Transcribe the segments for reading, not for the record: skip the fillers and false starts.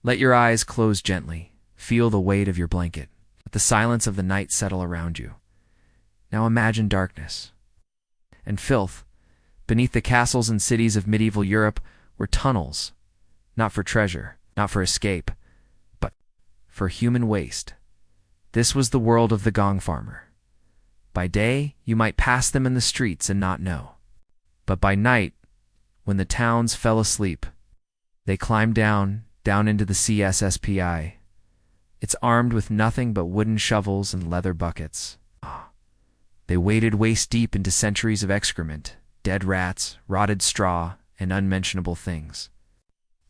Let your eyes close gently. Feel the weight of your blanket. Let the silence of the night settle around you. Now imagine darkness and filth. Beneath the castles and cities of medieval Europe were tunnels, not for treasure, not for escape, but for human waste. This was the world of the gong farmer. By day, you might pass them in the streets and not know. But by night, when the towns fell asleep, they climbed down into the CSSPI. It's armed with nothing but wooden shovels and leather buckets. They waded waist-deep into centuries of excrement, dead rats, rotted straw, and unmentionable things.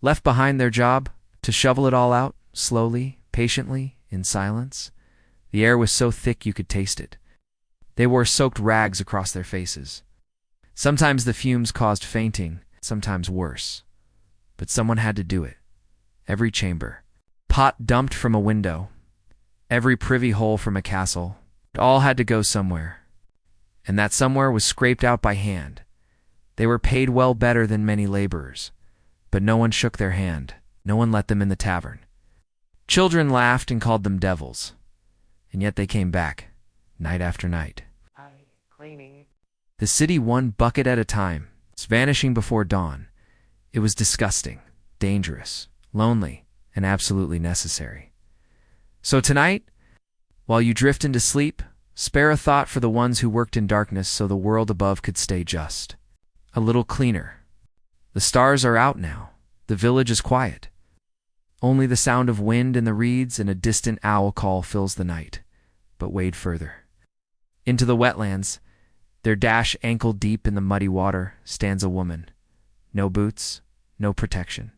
Left behind their job, to shovel it all out, slowly, patiently, in silence. The air was so thick you could taste it. They wore soaked rags across their faces. Sometimes the fumes caused fainting, sometimes worse. But someone had to do it. Every chamber, pot dumped from a window, every privy hole from a castle, it all had to go somewhere. And that somewhere was scraped out by hand. They were paid well better than many laborers, but no one shook their hand. No one let them in the tavern. Children laughed and called them devils, and yet they came back, night after night. Cleaning. The city one bucket at a time, vanishing before dawn. It was disgusting, dangerous, lonely, and absolutely necessary. So tonight, while you drift into sleep, spare a thought for the ones who worked in darkness so the world above could stay just. A little cleaner. The stars are out now. The village is quiet. Only the sound of wind in the reeds and a distant owl call fills the night. But wade further. Into the wetlands, their dash ankle deep in the muddy water, stands a woman. No boots, no protection.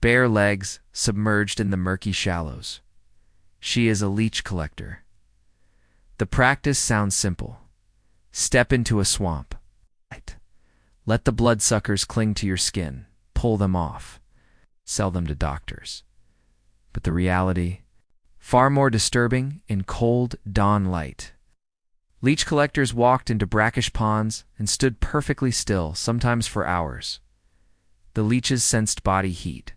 Bare legs submerged in the murky shallows. She is a leech collector. The practice sounds simple. Step into a swamp. Let the bloodsuckers cling to your skin. Pull them off. Sell them to doctors. But the reality, far more disturbing in cold dawn light. Leech collectors walked into brackish ponds and stood perfectly still, sometimes for hours. The leeches sensed body heat,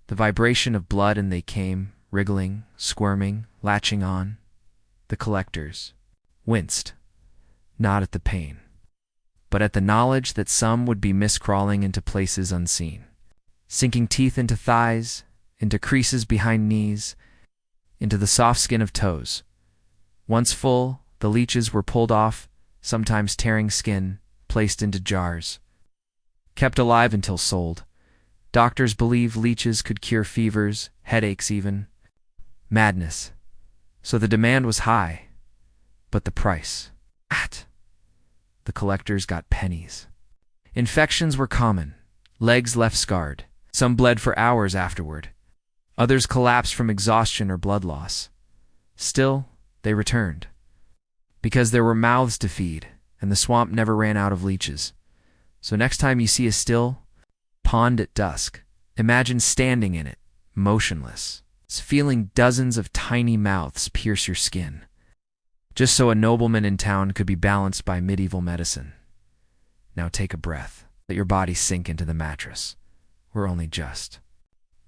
the vibration of blood, and they came, wriggling, squirming, latching on. The collectors winced, not at the pain, but at the knowledge that some would be miscrawling into places unseen, sinking teeth into thighs, into creases behind knees, into the soft skin of toes. Once full, the leeches were pulled off, sometimes tearing skin, placed into jars. Kept alive until sold. Doctors believed leeches could cure fevers, headaches even. Madness. So the demand was high, but the price. The collectors got pennies. Infections were common. Legs left scarred. Some bled for hours afterward. Others collapsed from exhaustion or blood loss. Still, they returned. Because there were mouths to feed, and the swamp never ran out of leeches. So next time you see a still pond at dusk, imagine standing in it, motionless, feeling dozens of tiny mouths pierce your skin, just so a nobleman in town could be balanced by medieval medicine. Now take a breath. Let your body sink into the mattress. We're only just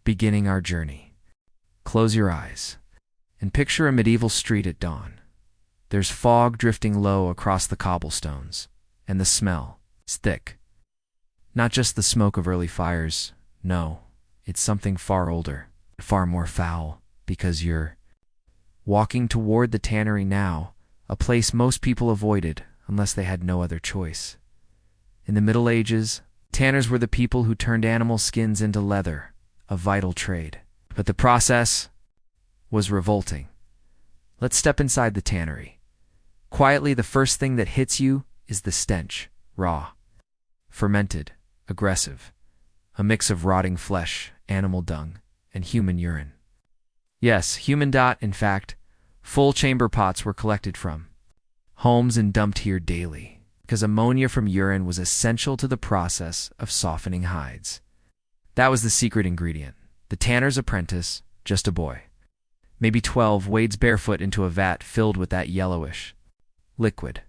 beginning our journey. Close your eyes and picture a medieval street at dawn. There's fog drifting low across the cobblestones, and the smell is thick. Not just the smoke of early fires, no, it's something far older, far more foul, because you're walking toward the tannery now, a place most people avoided unless they had no other choice. In the Middle Ages, tanners were the people who turned animal skins into leather, a vital trade. But the process was revolting. Let's step inside the tannery. Quietly, the first thing that hits you is the stench, raw, fermented, aggressive, a mix of rotting flesh, animal dung, and human urine. Yes, human. In fact, full chamber pots were collected from homes and dumped here daily, because ammonia from urine was essential to the process of softening hides. That was the secret ingredient. The tanner's apprentice, just a boy, maybe 12, wades barefoot into a vat filled with that yellowish liquid.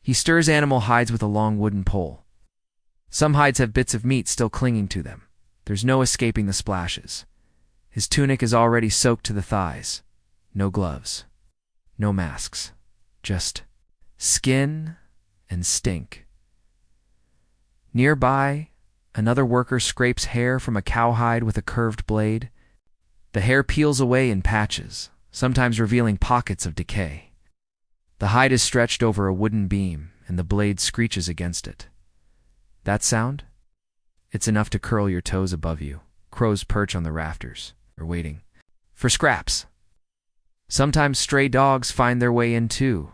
He stirs animal hides with a long wooden pole. Some hides have bits of meat still clinging to them. There's no escaping the splashes. His tunic is already soaked to the thighs. No gloves. No masks. Just skin and stink. Nearby, another worker scrapes hair from a cowhide with a curved blade. The hair peels away in patches, sometimes revealing pockets of decay. The hide is stretched over a wooden beam, and the blade screeches against it. That sound? It's enough to curl your toes above you. Crows perch on the rafters, or waiting for scraps. Sometimes stray dogs find their way in too,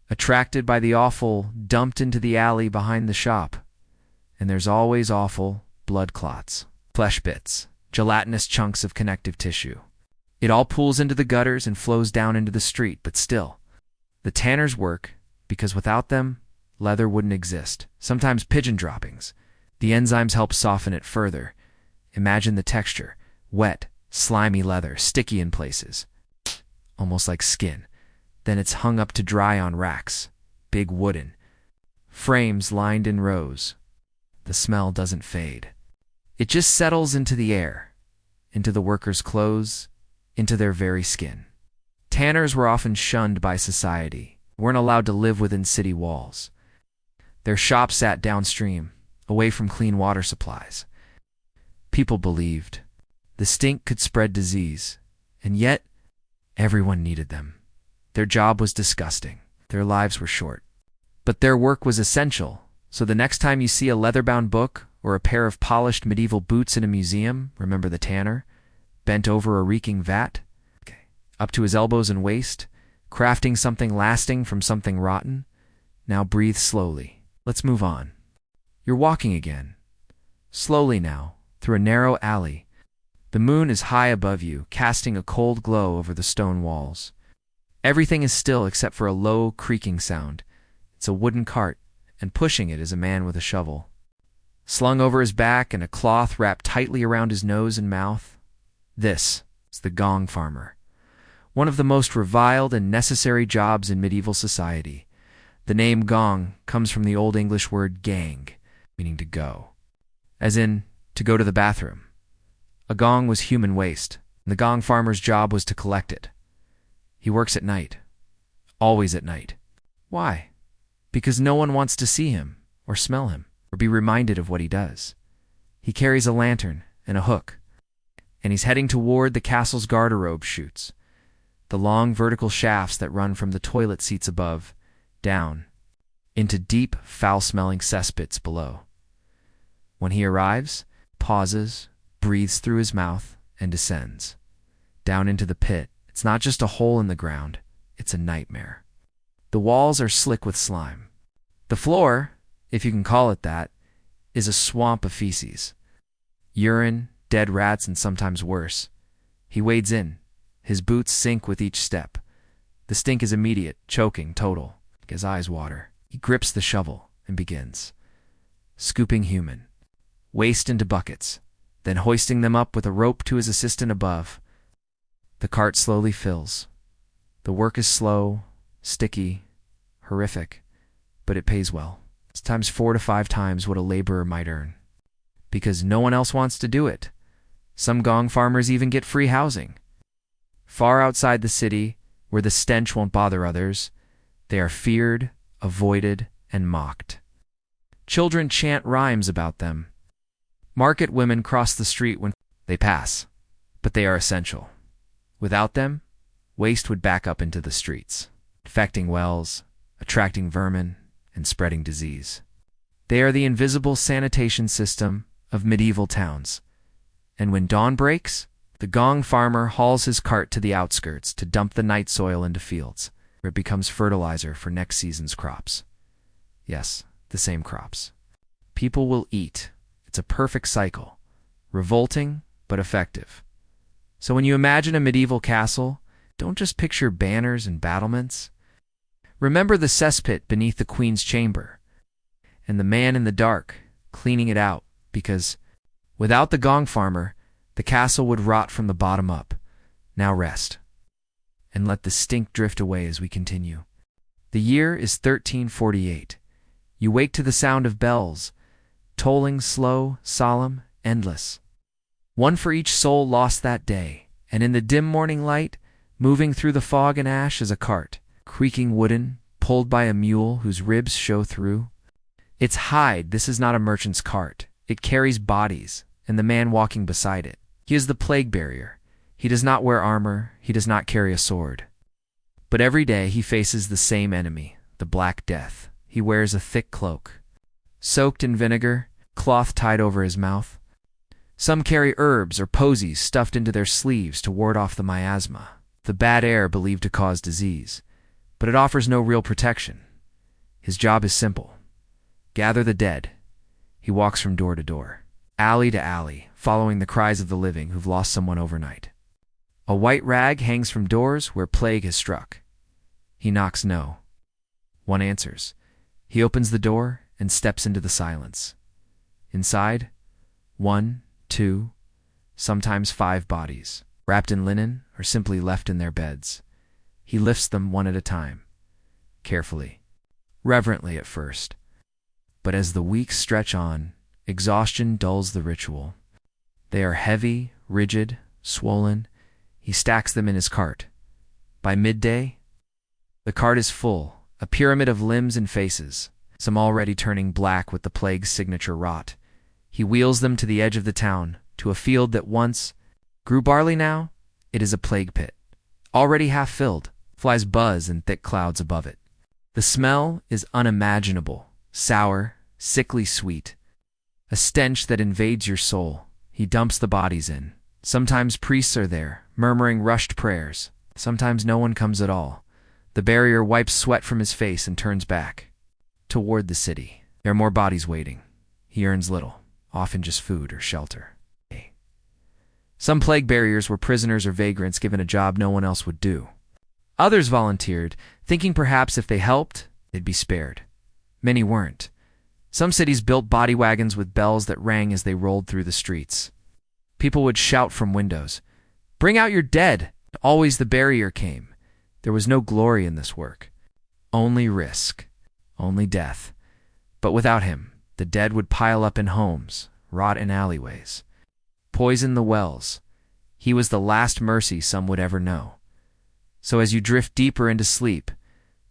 attracted by the offal dumped into the alley behind the shop. And there's always awful blood clots, flesh bits, gelatinous chunks of connective tissue. It all pools into the gutters and flows down into the street, but still, the tanners work because without them, leather wouldn't exist. Sometimes pigeon droppings. The enzymes help soften it further. Imagine the texture: wet, slimy leather, sticky in places, almost like skin. Then it's hung up to dry on racks, big wooden frames lined in rows. The smell doesn't fade. It just settles into the air, into the workers' clothes, into their very skin. Tanners were often shunned by society, weren't allowed to live within city walls. Their shops sat downstream, away from clean water supplies. People believed the stink could spread disease, and yet everyone needed them. Their job was disgusting. Their lives were short. But their work was essential, so the next time you see a leather-bound book or a pair of polished medieval boots in a museum, remember the tanner, bent over a reeking vat, up to his elbows and waist, crafting something lasting from something rotten. Now breathe slowly. Let's move on. You're walking again. Slowly now, through a narrow alley. The moon is high above you, casting a cold glow over the stone walls. Everything is still except for a low, creaking sound. It's a wooden cart, and pushing it is a man with a shovel. Slung over his back and a cloth wrapped tightly around his nose and mouth. This is the gong farmer, one of the most reviled and necessary jobs in medieval society. The name gong comes from the Old English word gang, meaning to go, as in to go to the bathroom. A gong was human waste, and the gong farmer's job was to collect it. He works at night, always at night. Why? Because no one wants to see him, or smell him, or be reminded of what he does. He carries a lantern and a hook, and he's heading toward the castle's garderobe chutes, the long vertical shafts that run from the toilet seats above, down, into deep, foul-smelling cesspits below. When he arrives, pauses, breathes through his mouth, and descends. Down into the pit. It's not just a hole in the ground, it's a nightmare. The walls are slick with slime. The floor, if you can call it that, is a swamp of feces. Urine, dead rats, and sometimes worse. He wades in. His boots sink with each step. The stink is immediate, choking, total. His eyes water. He grips the shovel and begins. Scooping human. Waste into buckets, then hoisting them up with a rope to his assistant above. The cart slowly fills. The work is slow, sticky, horrific, but it pays well. It's times 4 to 5 times what a laborer might earn. Because no one else wants to do it. Some gong farmers even get free housing. Far outside the city, where the stench won't bother others, they are feared, avoided, and mocked. Children chant rhymes about them. Market women cross the street when they pass, but they are essential. Without them, waste would back up into the streets, infecting wells, attracting vermin, and spreading disease. They are the invisible sanitation system of medieval towns. And when dawn breaks, the gong farmer hauls his cart to the outskirts to dump the night soil into fields, where it becomes fertilizer for next season's crops. Yes, the same crops. People will eat. It's a perfect cycle, revolting but effective. So when you imagine a medieval castle, don't just picture banners and battlements. Remember the cesspit beneath the queen's chamber, and the man in the dark cleaning it out, because without the gong farmer, the castle would rot from the bottom up. Now rest, and let the stink drift away as we continue. The year is 1348. You wake to the sound of bells, tolling slow, solemn, endless. One for each soul lost that day, and in the dim morning light, moving through the fog and ash is a cart, creaking wooden, pulled by a mule whose ribs show through. Its hide, this is not a merchant's cart. It carries bodies, and the man walking beside it. He is the plague barrier. He does not wear armor, he does not carry a sword. But every day he faces the same enemy, the Black Death. He wears a thick cloak, soaked in vinegar, cloth tied over his mouth. Some carry herbs or posies stuffed into their sleeves to ward off the miasma, the bad air believed to cause disease. But it offers no real protection. His job is simple. Gather the dead. He walks from door to door, alley to alley, following the cries of the living who've lost someone overnight. A white rag hangs from doors where plague has struck. He knocks no. One answers. He opens the door and steps into the silence. Inside, 1, 2, sometimes 5 bodies, wrapped in linen or simply left in their beds. He lifts them one at a time, carefully, reverently at first. But as the weeks stretch on, exhaustion dulls the ritual. They are heavy, rigid, swollen. He stacks them in his cart. By midday, the cart is full, a pyramid of limbs and faces, some already turning black with the plague's signature rot. He wheels them to the edge of the town, to a field that once grew barley. Now it is a plague pit. Already half filled, flies buzz in thick clouds above it. The smell is unimaginable, sour, sickly sweet, a stench that invades your soul. He dumps the bodies in. Sometimes priests are there, murmuring rushed prayers. Sometimes no one comes at all. The barrier wipes sweat from his face and turns back toward the city. There are more bodies waiting. He earns little, often just food or shelter. Some plague barriers were prisoners or vagrants given a job no one else would do. Others volunteered, thinking perhaps if they helped, they'd be spared. Many weren't. Some cities built body wagons with bells that rang as they rolled through the streets. People would shout from windows, "Bring out your dead!" Always the barrier came. There was no glory in this work. Only risk. Only death. But without him, the dead would pile up in homes, rot in alleyways, poison the wells. He was the last mercy some would ever know. So as you drift deeper into sleep,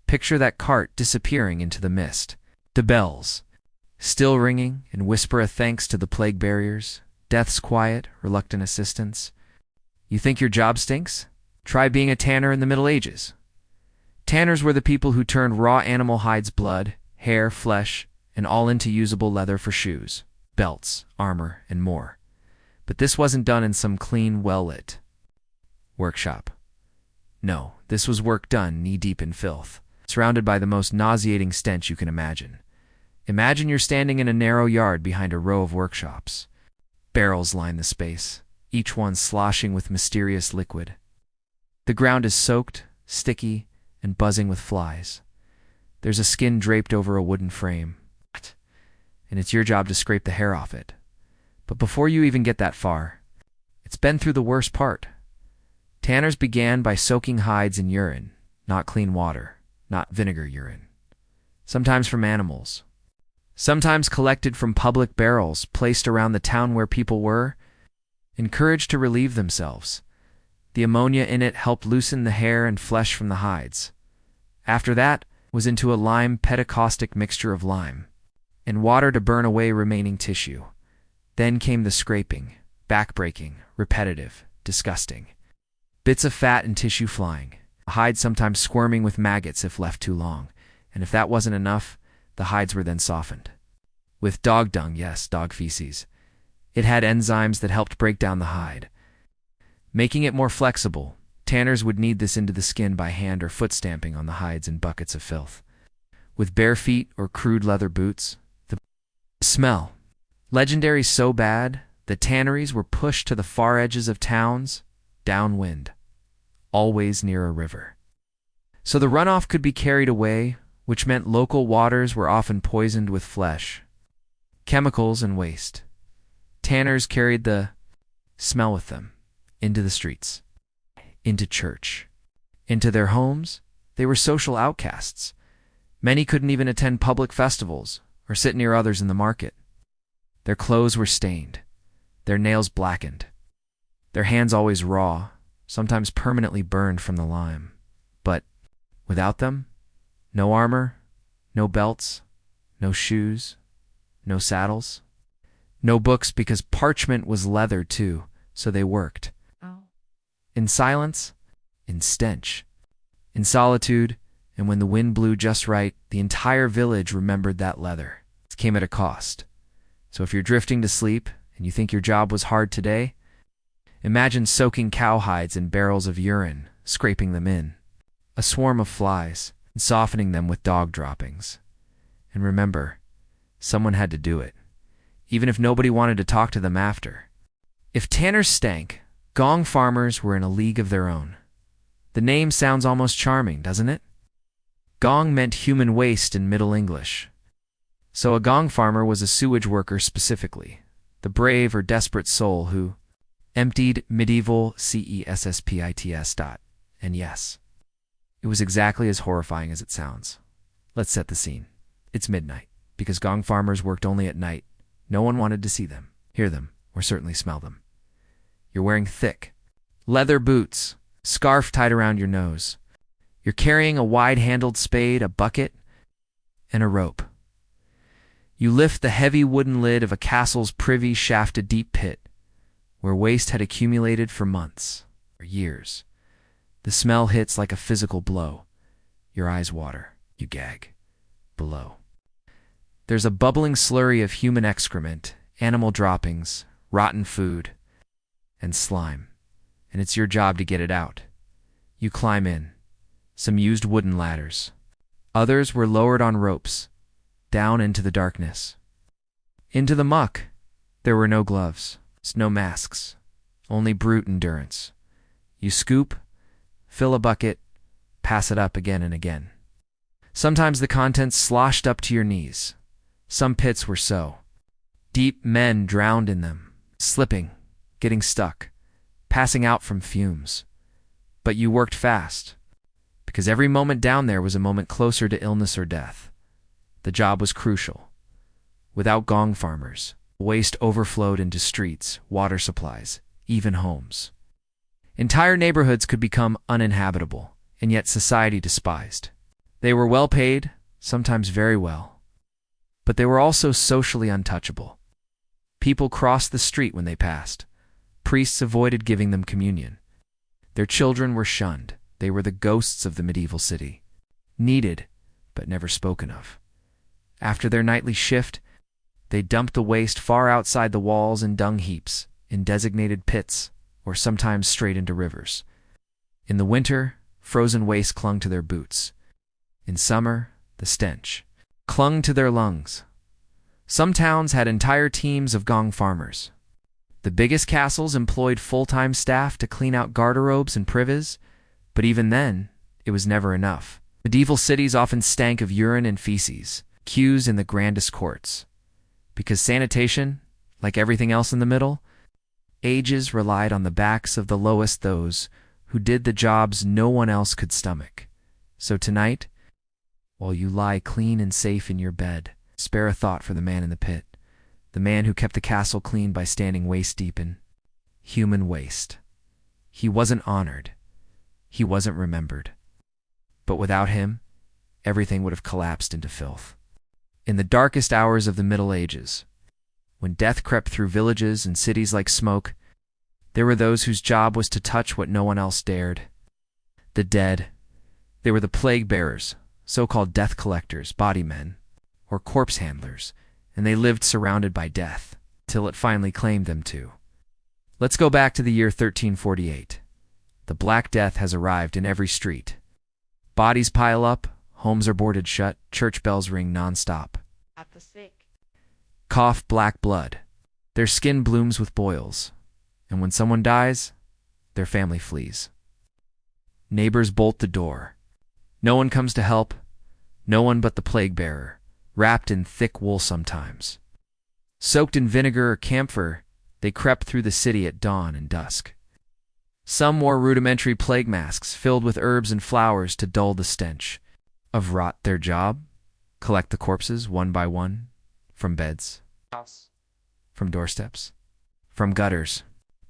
picture that cart disappearing into the mist. The bells, still ringing, and whisper a thanks to the plague barriers, death's quiet, reluctant assistance. You think your job stinks? Try being a tanner in the Middle Ages. Tanners were the people who turned raw animal hides, blood, hair, flesh, and all into usable leather for shoes, belts, armor, and more. But this wasn't done in some clean, well-lit workshop. No, this was work done knee-deep in filth, surrounded by the most nauseating stench you can imagine. Imagine you're standing in a narrow yard behind a row of workshops. Barrels line the space, each one sloshing with mysterious liquid. The ground is soaked, sticky, and buzzing with flies. There's a skin draped over a wooden frame, and it's your job to scrape the hair off it. But before you even get that far, it's been through the worst part. Tanners began by soaking hides in urine, not clean water, not vinegar urine. Sometimes from animals. Sometimes collected from public barrels placed around the town where people were, encouraged to relieve themselves. The ammonia in it helped loosen the hair and flesh from the hides. After that was into a lime pentacaustic mixture of lime and water to burn away remaining tissue. Then came the scraping, backbreaking, repetitive, disgusting. Bits of fat and tissue flying, the hide sometimes squirming with maggots if left too long, and if that wasn't enough, the hides were then softened. With dog dung, yes, dog feces. It had enzymes that helped break down the hide. Making it more flexible, tanners would knead this into the skin by hand or foot stamping on the hides in buckets of filth. With bare feet or crude leather boots, the smell. Legendary so bad, the tanneries were pushed to the far edges of towns, downwind, always near a river. So the runoff could be carried away, which meant local waters were often poisoned with flesh, chemicals, and waste. Tanners carried the smell with them into the streets, into church, into their homes. They were social outcasts. Many couldn't even attend public festivals or sit near others in the market. Their clothes were stained, their nails blackened, their hands always raw, sometimes permanently burned from the lime. But without them, no armor, no belts, no shoes, no saddles, no books, because parchment was leather too, so they worked. Oh. In silence, in stench, in solitude, and when the wind blew just right, the entire village remembered that leather. It came at a cost. So if you're drifting to sleep and you think your job was hard today, imagine soaking cowhides in barrels of urine, scraping them in, a swarm of flies, and softening them with dog droppings. And remember, someone had to do it, even if nobody wanted to talk to them after. If tanners stank, gong farmers were in a league of their own. The name sounds almost charming, doesn't it? Gong meant human waste in Middle English. So a gong farmer was a sewage worker specifically, the brave or desperate soul who emptied medieval cesspits. And yes, it was exactly as horrifying as it sounds. Let's set the scene. It's midnight, because gong farmers worked only at night. No one wanted to see them, hear them, or certainly smell them. You're wearing thick leather boots, scarf tied around your nose. You're carrying a wide-handled spade, a bucket, and a rope. You lift the heavy wooden lid of a castle's privy shaft, a deep pit, where waste had accumulated for months or years. The smell hits like a physical blow. Your eyes water. You gag. Below, there's a bubbling slurry of human excrement, animal droppings, rotten food, and slime. And it's your job to get it out. You climb in. Some used wooden ladders. Others were lowered on ropes, down into the darkness. Into the muck. There were no gloves, no masks, only brute endurance. You scoop, fill a bucket, pass it up again and again. Sometimes the contents sloshed up to your knees. Some pits were so deep men drowned in them, slipping, getting stuck, passing out from fumes. But you worked fast, because every moment down there was a moment closer to illness or death. The job was crucial. Without gong farmers, waste overflowed into streets, water supplies, even homes. Entire neighborhoods could become uninhabitable, and yet society despised. They were well paid, sometimes very well, but they were also socially untouchable. People crossed the street when they passed. Priests avoided giving them communion. Their children were shunned. They were the ghosts of the medieval city, needed but never spoken of. After their nightly shift, they dumped the waste far outside the walls in dung heaps, in designated pits, or sometimes straight into rivers. In the winter, frozen waste clung to their boots. In summer, the stench clung to their lungs. Some towns had entire teams of gong farmers. The biggest castles employed full-time staff to clean out garderobes and privies, but even then, it was never enough. Medieval cities often stank of urine and feces, queues in the grandest courts. Because sanitation, like everything else in the middle, ages relied on the backs of the lowest, those who did the jobs no one else could stomach. So tonight, while you lie clean and safe in your bed, spare a thought for the man in the pit, the man who kept the castle clean by standing waist-deep in human waste. He wasn't honored. He wasn't remembered. But without him, everything would have collapsed into filth. In the darkest hours of the Middle Ages, when death crept through villages and cities like smoke, there were those whose job was to touch what no one else dared. The dead. They were the plague bearers, so-called death collectors, body men, or corpse handlers, and they lived surrounded by death, till it finally claimed them too. Let's go back to the year 1348. The Black Death has arrived in every street. Bodies pile up, homes are boarded shut, church bells ring non-stop. At the sick. Cough black blood. Their skin blooms with boils. And when someone dies, their family flees. Neighbors bolt the door. No one comes to help, no one but the plague bearer, wrapped in thick wool sometimes. Soaked in vinegar or camphor, they crept through the city at dawn and dusk. Some wore rudimentary plague masks filled with herbs and flowers to dull the stench of rot. Their job? Collect the corpses one by one, from beds, House. from doorsteps, from gutters.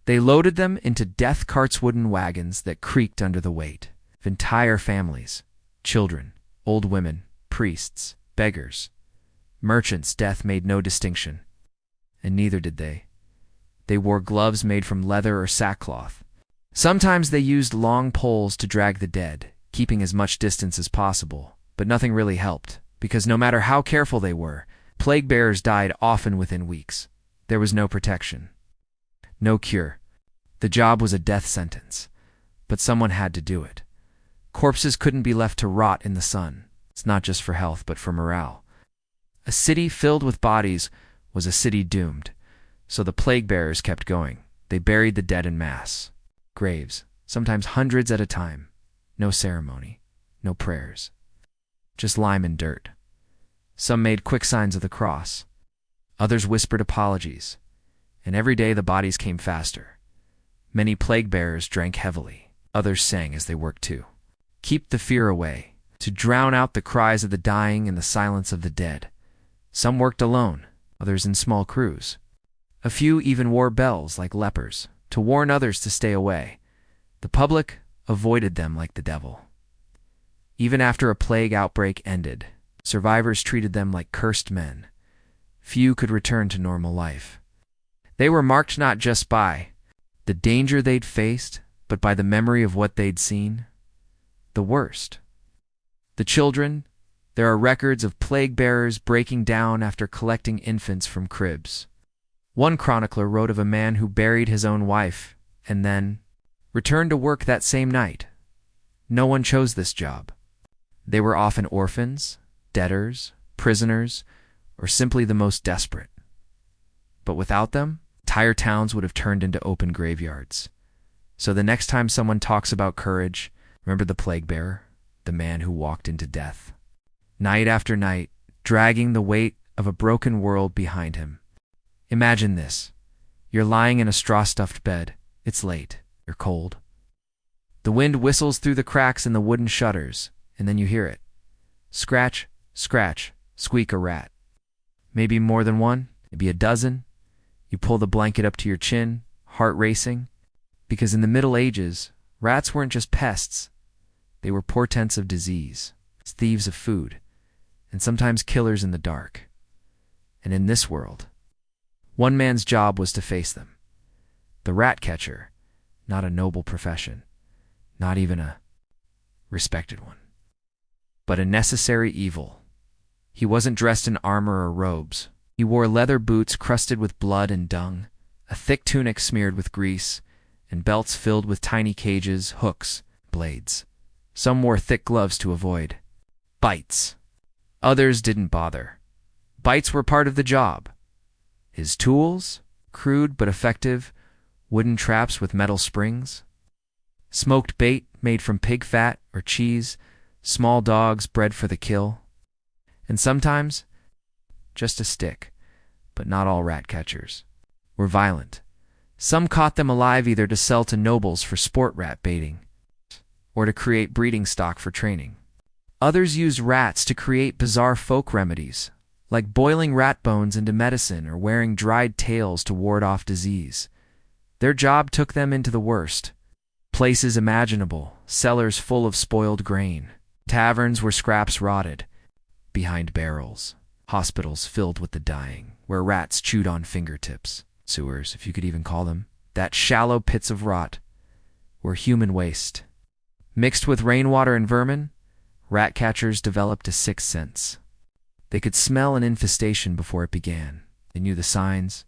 They loaded them into death carts, wooden wagons that creaked under the weight of entire families, children, old women, priests, beggars, merchants. Death made no distinction, and neither did they. They wore gloves made from leather or sackcloth. Sometimes they used long poles to drag the dead, keeping as much distance as possible, but nothing really helped, because no matter how careful they were, plague bearers died often within weeks. There was no protection, no cure. The job was a death sentence, but someone had to do it. Corpses couldn't be left to rot in the sun. It's not just for health, but for morale. A city filled with bodies was a city doomed, so the plague bearers kept going. They buried the dead in mass. Graves, sometimes hundreds at a time. No ceremony, no prayers. Just lime and dirt. Some made quick signs of the cross. Others whispered apologies. And every day the bodies came faster. Many plague bearers drank heavily. Others sang as they worked too. Keep the fear away, to drown out the cries of the dying and the silence of the dead. Some worked alone, others in small crews. A few even wore bells like lepers, to warn others to stay away. The public avoided them like the devil. Even after a plague outbreak ended, survivors treated them like cursed men. Few could return to normal life. They were marked not just by the danger they'd faced, but by the memory of what they'd seen. The worst. The children, there are records of plague bearers breaking down after collecting infants from cribs. One chronicler wrote of a man who buried his own wife and then returned to work that same night. No one chose this job. They were often orphans, debtors, prisoners, or simply the most desperate. But without them, entire towns would have turned into open graveyards. So the next time someone talks about courage, remember the plague bearer, the man who walked into death. Night after night, dragging the weight of a broken world behind him. Imagine this. You're lying in a straw-stuffed bed. It's late. You're cold. The wind whistles through the cracks in the wooden shutters, and then you hear it. Scratch, scratch, squeak a rat. Maybe more than one, maybe a dozen. You pull the blanket up to your chin, heart racing, because in the Middle Ages, rats weren't just pests. They were portents of disease, thieves of food, and sometimes killers in the dark. And in this world, one man's job was to face them. The rat catcher, not a noble profession, not even a respected one, but a necessary evil. He wasn't dressed in armor or robes. He wore leather boots crusted with blood and dung, a thick tunic smeared with grease, and belts filled with tiny cages, hooks, blades. Some wore thick gloves to avoid bites. Others didn't bother. Bites were part of the job. His tools, crude but effective, wooden traps with metal springs, smoked bait made from pig fat or cheese, small dogs bred for the kill, and sometimes just a stick. But not all rat catchers were violent. Some caught them alive either to sell to nobles for sport rat baiting or to create breeding stock for training. Others used rats to create bizarre folk remedies, like boiling rat bones into medicine or wearing dried tails to ward off disease. Their job took them into the worst places imaginable, cellars full of spoiled grain, taverns where scraps rotted behind barrels, hospitals filled with the dying, where rats chewed on fingertips, sewers, if you could even call them, that shallow pits of rot, where human waste mixed with rainwater and vermin. Rat catchers developed a sixth sense. They could smell an infestation before it began. They knew the signs,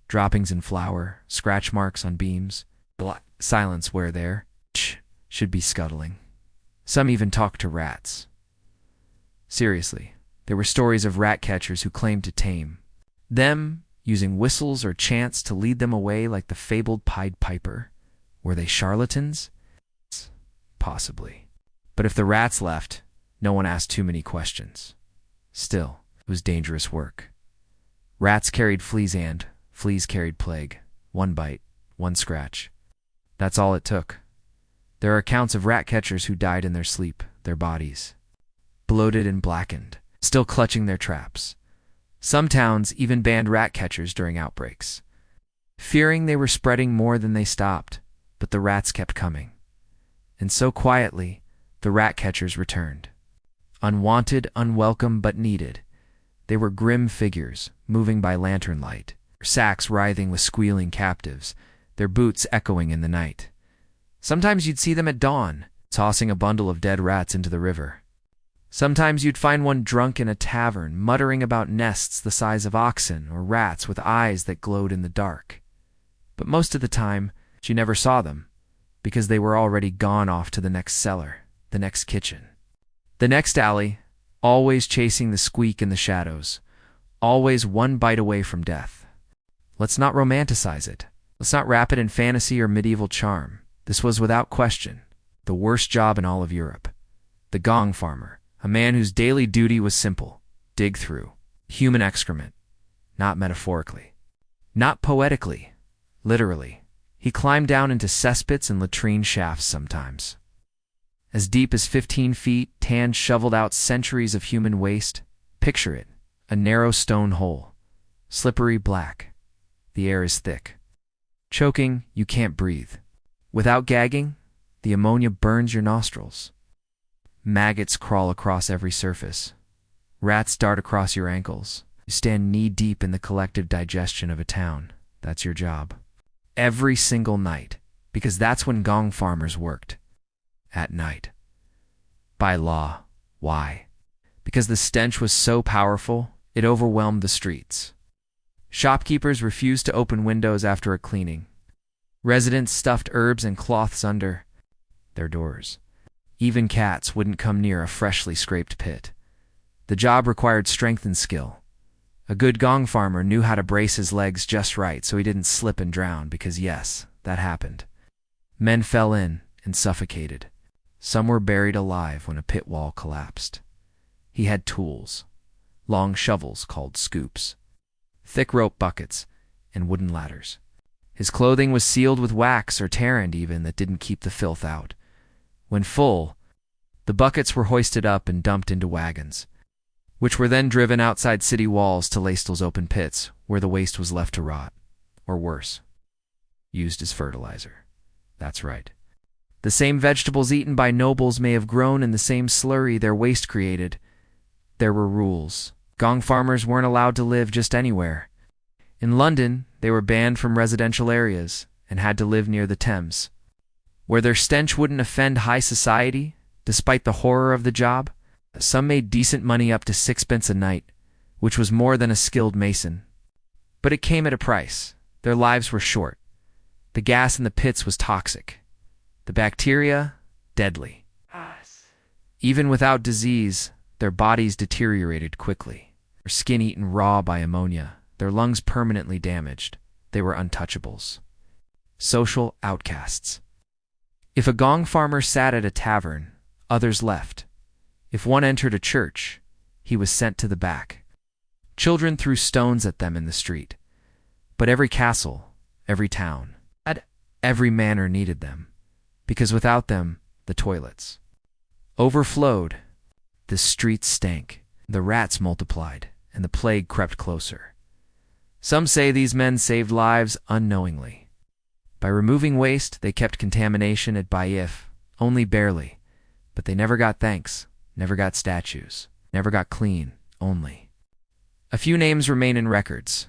droppings in flour, scratch marks on beams, silence where there should be scuttling. Some even talked to rats. Seriously, there were stories of rat catchers who claimed to tame them, using whistles or chants to lead them away like the fabled Pied Piper. Were they charlatans? Possibly. But if the rats left, no one asked too many questions. Still, it was dangerous work. Rats carried fleas and fleas carried plague. One bite, one scratch. That's all it took. There are accounts of rat catchers who died in their sleep, their bodies bloated and blackened, still clutching their traps. Some towns even banned rat catchers during outbreaks. fearing they were spreading more than they stopped, but the rats kept coming. And so quietly, the rat catchers returned. Unwanted, unwelcome, but needed. They were grim figures, moving by lantern light, their sacks writhing with squealing captives, their boots echoing in the night. Sometimes you'd see them at dawn, tossing a bundle of dead rats into the river. Sometimes you'd find one drunk in a tavern, muttering about nests the size of oxen or rats with eyes that glowed in the dark. But most of the time, she never saw them, because they were already gone off to the next cellar, the next kitchen, the next alley, always chasing the squeak in the shadows, always one bite away from death. Let's not romanticize it. Let's not wrap it in fantasy or medieval charm. This was without question the worst job in all of Europe. The gong farmer, a man whose daily duty was simple: dig through human excrement, not metaphorically, not poetically, literally. He climbed down into cesspits and latrine shafts sometimes, as deep as 15 feet, tanned, shoveled out centuries of human waste. Picture it, a narrow stone hole, slippery black. The air is thick. Choking, you can't breathe. Without gagging, the ammonia burns your nostrils. Maggots crawl across every surface. Rats dart across your ankles. You stand knee-deep in the collective digestion of a town. That's your job. Every single night, because that's when gong farmers worked. At night. By law. Why? Because the stench was so powerful, it overwhelmed the streets. Shopkeepers refused to open windows after a cleaning. Residents stuffed herbs and cloths under their doors. Even cats wouldn't come near a freshly scraped pit. The job required strength and skill. A good gong farmer knew how to brace his legs just right so he didn't slip and drown, because yes, that happened. Men fell in and suffocated. Some were buried alive when a pit wall collapsed. He had tools, long shovels called scoops, thick rope buckets, and wooden ladders. His clothing was sealed with wax or tarrant even that didn't keep the filth out. When full, the buckets were hoisted up and dumped into wagons, which were then driven outside city walls to Laistel's open pits, where the waste was left to rot, or worse, used as fertilizer. That's right. The same vegetables eaten by nobles may have grown in the same slurry their waste created. There were rules. Gong farmers weren't allowed to live just anywhere. In London, they were banned from residential areas and had to live near the Thames, where their stench wouldn't offend high society, despite the horror of the job. Some made decent money, up to 6 pence a night, which was more than a skilled mason. But it came at a price. Their lives were short. The gas in the pits was toxic. The bacteria, deadly. Even without disease, their bodies deteriorated quickly. Their skin eaten raw by ammonia, their lungs permanently damaged. They were untouchables. Social outcasts. If a gong farmer sat at a tavern, others left. If one entered a church, he was sent to the back. Children threw stones at them in the street. But every castle, every town, every manor needed them, because without them, the toilets overflowed. The streets stank, the rats multiplied, and the plague crept closer. Some say these men saved lives unknowingly. By removing waste, they kept contamination at bay, if only barely. But they never got thanks, never got statues, never got clean, only. A few names remain in records.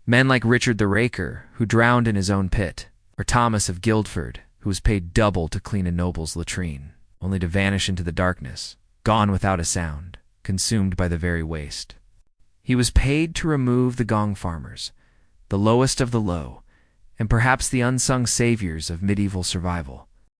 Men like Richard the Raker, who drowned in his own pit, or Thomas of Guildford, who was paid double to clean a noble's latrine, only to vanish into the darkness, gone without a sound, consumed by the very waste. He was paid to remove the gong farmers, the lowest of the low, and perhaps the unsung saviors of medieval survival.